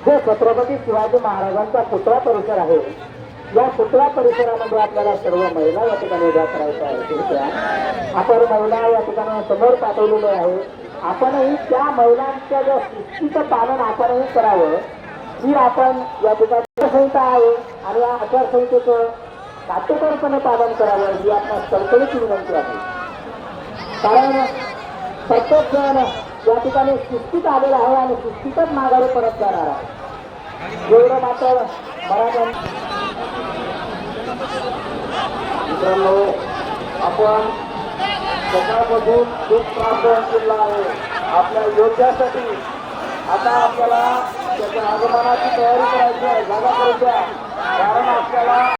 जो छत्रपती शिवाजी महाराजांचा पुतळा परिसर आहे, या पुतळा परिसरामध्ये आपल्याला सर्व महिला या ठिकाणी उभ्या करायच्या आहेत। आपण महिला या ठिकाणी समोर पाठवलेले आहे। आपणही त्या महिलांच्या ज्या शिस्तीचं पालन आपणही करावं, ही आपण या ठिकाणी आचारसंहिता आहे आणि या आचारसंहितेचं काटेकोरपणे पालन करावं ही आपल्या कळकळीची विनंती आहे। कारण प्रत्येक जण या ठिकाणी शिस्तीत आलेला आहे आणि शिस्तीतच माघारी परत जाणार आहे। एवढं मात्र मित्रांनो, आपण सकाळपासून खूप त्रास सहन केला आहे आपल्या योद्ध्यासाठी। आता आपल्याला त्याच्या आगमनाची तयारी करायची आहे, जागा करायची आहे, कारण आपल्याला